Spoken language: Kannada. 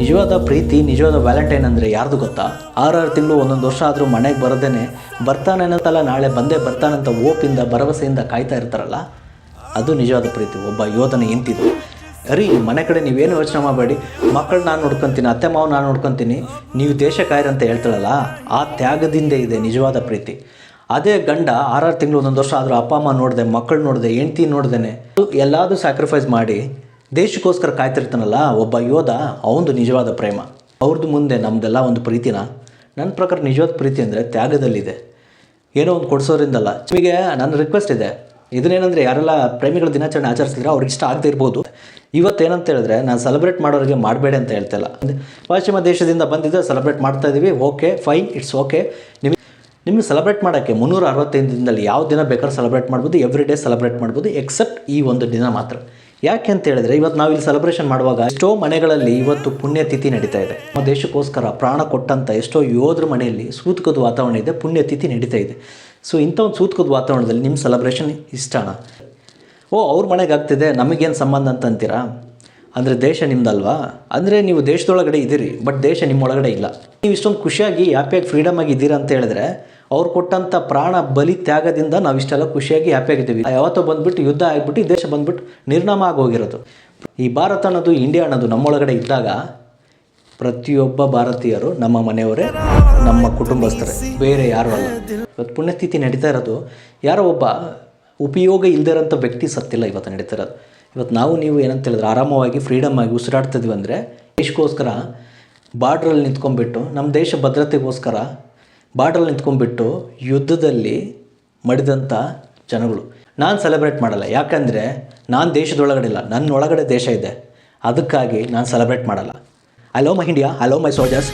ನಿಜವಾದ ಪ್ರೀತಿ, ನಿಜವಾದ ವ್ಯಾಲೆಂಟೈನ್ ಅಂದರೆ ಯಾರ್ದು ಗೊತ್ತಾ? 6 ತಿಂಗಳು ಒಂದೊಂದು ವರ್ಷ ಆದರೂ ಮನೆಗೆ ಬರೋದೇನೆ ಬರ್ತಾನೇನಂತಲ್ಲ, ನಾಳೆ ಬಂದೇ ಬರ್ತಾನಂತ ಓಪಿಂದ ಭರವಸೆಯಿಂದ ಕಾಯ್ತಾ ಇರ್ತಾರಲ್ಲ, ಅದು ನಿಜವಾದ ಪ್ರೀತಿ. ಒಬ್ಬ ಯೋಧನ ಇಂತಿದ್ದು ಅರಿ ಮನೆ ಕಡೆ ನೀವೇನು ಯೋಚನೆ ಮಾಡಬೇಡಿ, ಮಕ್ಕಳು ನಾನು ನೋಡ್ಕೊತೀನಿ, ಅತ್ತೆ ಮಾವು ನಾನು ನೋಡ್ಕೊತೀನಿ, ನೀವು ದೇಶ ಕಾಯ್ರಿ ಅಂತ ಹೇಳ್ತಾರಲ್ಲ, ಆ ತ್ಯಾಗದಿಂದ ಇದೆ ನಿಜವಾದ ಪ್ರೀತಿ. ಅದೇ ಗಂಡ 6 ತಿಂಗಳು ಒಂದೊಂದು ವರ್ಷ ಆದರೂ ಅಪ್ಪ ಅಮ್ಮ ನೋಡಿದೆ, ಮಕ್ಕಳು ನೋಡಿದೆ, ಹೆಂಡ್ತಿ ನೋಡ್ದೇನೆ ಎಲ್ಲದೂ ಸ್ಯಾಕ್ರಿಫೈಸ್ ಮಾಡಿ ದೇಶಕ್ಕೋಸ್ಕರ ಕಾಯ್ತಿರ್ತಾನಲ್ಲ ಒಬ್ಬ ಯೋಧ, ಅವನದು ನಿಜವಾದ ಪ್ರೇಮ. ಅವ್ರದ್ದು ಮುಂದೆ ನಮ್ಮದೆಲ್ಲ ಒಂದು ಪ್ರೀತಿನ. ನನ್ನ ಪ್ರಕಾರ ನಿಜವಾದ ಪ್ರೀತಿ ಅಂದರೆ ತ್ಯಾಗದಲ್ಲಿದೆ, ಏನೋ ಒಂದು ಕೊಡಿಸೋದ್ರಿಂದಲ್ಲ. ನಿಮಗೆ ನನ್ನ ರಿಕ್ವೆಸ್ಟ್ ಇದೆ, ಇದನ್ನೇನೆಂದರೆ ಯಾರೆಲ್ಲ ಪ್ರೇಮಿಗಳ ದಿನಾಚರಣೆ ಆಚರಿಸಿದ್ರೆ ಅವ್ರಿಗೆ ಇಷ್ಟ ಆಗದೆ ಇರ್ಬೋದು. ಇವತ್ತೇನಂತ ಹೇಳಿದ್ರೆ, ನಾನು ಸೆಲೆಬ್ರೇಟ್ ಮಾಡೋರಿಗೆ ಮಾಡಬೇಡಿ ಅಂತ ಹೇಳ್ತಾಯಿಲ್ಲ. ಪಶ್ಚಿಮ ದೇಶದಿಂದ ಬಂದಿದ್ದರೆ ಸೆಲೆಬ್ರೇಟ್ ಮಾಡ್ತಾ ಇದ್ದೀವಿ, ಓಕೆ ಫೈನ್, ಇಟ್ಸ್ ಓಕೆ. ನಿಮಗೆ ಸೆಲೆಬ್ರೇಟ್ ಮಾಡೋಕ್ಕೆ 365 ದಿನದಲ್ಲಿ ಯಾವ ದಿನ ಬೇಕಾದ್ರೂ ಸೆಲೆಬ್ರೇಟ್ ಮಾಡ್ಬೋದು, ಎವ್ರಿ ಡೇ ಸೆಲೆಬ್ರೇಟ್ ಮಾಡ್ಬೋದು, ಎಕ್ಸೆಪ್ಟ್ ಈ ಒಂದು ದಿನ ಮಾತ್ರ. ಯಾಕೆ ಅಂತ ಹೇಳಿದ್ರೆ, ಇವತ್ತು ನಾವು ಇಲ್ಲಿ ಸೆಲೆಬ್ರೇಷನ್ ಮಾಡುವಾಗ ಎಷ್ಟೋ ಮನೆಗಳಲ್ಲಿ ಇವತ್ತು ಪುಣ್ಯತಿಥಿ ನಡೀತಾ ಇದೆ. ನಮ್ಮ ದೇಶಕ್ಕೋಸ್ಕರ ಪ್ರಾಣ ಕೊಟ್ಟಂಥ ಎಷ್ಟೋ ಯೋಧರ ಮನೆಯಲ್ಲಿ ಸೂತಕದ ವಾತಾವರಣ ಇದೆ, ಪುಣ್ಯತಿಥಿ ನಡೀತಾ ಇದೆ. ಸೊ ಇಂಥ ಒಂದು ಸೂತಕದ ವಾತಾವರಣದಲ್ಲಿ ನಿಮ್ಮ ಸೆಲೆಬ್ರೇಷನ್ ಇಷ್ಟನಾ? ಅವ್ರ ಮನೆಗೆ ಆಗ್ತಿದೆ, ನಮಗೇನು ಸಂಬಂಧ ಅಂತ ಅಂತೀರಾ? ಅಂದರೆ ದೇಶ ನಿಮ್ಮದಲ್ವಾ? ಅಂದರೆ ನೀವು ದೇಶದೊಳಗಡೆ ಇದ್ದೀರಿ, ಬಟ್ ದೇಶ ನಿಮ್ಮೊಳಗಡೆ ಇಲ್ಲ. ನೀವು ಇಷ್ಟೊಂದು ಖುಷಿಯಾಗಿ ಹ್ಯಾಪಿಯಾಗಿ ಫ್ರೀಡಮ್ ಆಗಿ ಇದ್ದೀರಾ ಅಂತ ಹೇಳಿದ್ರೆ, ಅವ್ರು ಕೊಟ್ಟಂಥ ಪ್ರಾಣ ಬಲಿ ತ್ಯಾಗದಿಂದ ನಾವು ಇಷ್ಟೆಲ್ಲ ಖುಷಿಯಾಗಿ ಹ್ಯಾಪಿಯಾಗಿದ್ದೀವಿ. ಯಾವತ್ತೋ ಬಂದುಬಿಟ್ಟು ಯುದ್ಧ ಆಗಿಬಿಟ್ಟು ಈ ದೇಶ ಬಂದುಬಿಟ್ಟು ನಿರ್ನಾಮ ಆಗೋಗಿರೋದು. ಈ ಭಾರತ ಅನ್ನೋದು, ಇಂಡಿಯಾ ಅನ್ನೋದು ನಮ್ಮೊಳಗಡೆ ಇದ್ದಾಗ ಪ್ರತಿಯೊಬ್ಬ ಭಾರತೀಯರು ನಮ್ಮ ಮನೆಯವರೇ, ನಮ್ಮ ಕುಟುಂಬಸ್ಥರೇ, ಬೇರೆ ಯಾರೂ ಅಲ್ಲ. ಇವತ್ತು ಪುಣ್ಯತಿಥಿ ನಡೀತಾ ಇರೋದು, ಯಾರೋ ಒಬ್ಬ ಉಪಯೋಗ ಇಲ್ಲದೇ ಇರೋಂಥ ವ್ಯಕ್ತಿ ಸತ್ತಿಲ್ಲ ಇವತ್ತು ನಡೀತಾ ಇರೋದು. ಇವತ್ತು ನಾವು ನೀವು ಏನಂತ ಹೇಳಿದ್ರೆ ಆರಾಮವಾಗಿ ಫ್ರೀಡಮ್ ಆಗಿ ಉಸಿರಾಡ್ತಿದ್ವಿ ಅಂದರೆ, ದೇಶಕ್ಕೋಸ್ಕರ ಬಾರ್ಡ್ರಲ್ಲಿ ನಿಂತ್ಕೊಂಡ್ಬಿಟ್ಟು, ನಮ್ಮ ದೇಶ ಭದ್ರತೆಗೋಸ್ಕರ ಬಾರ್ಡ್ರಲ್ಲಿ ನಿಂತ್ಕೊಂಡ್ಬಿಟ್ಟು ಯುದ್ಧದಲ್ಲಿ ಮಡಿದಂಥ ಜನಗಳು. ನಾನು ಸೆಲೆಬ್ರೇಟ್ ಮಾಡಲ್ಲ, ಯಾಕಂದರೆ ನಾನು ದೇಶದೊಳಗಡೆ ಇಲ್ಲ, ನನ್ನ ಒಳಗಡೆ ದೇಶ ಇದೆ. ಅದಕ್ಕಾಗಿ ನಾನು ಸೆಲೆಬ್ರೇಟ್ ಮಾಡಲ್ಲ. I love my India, I love my soldiers.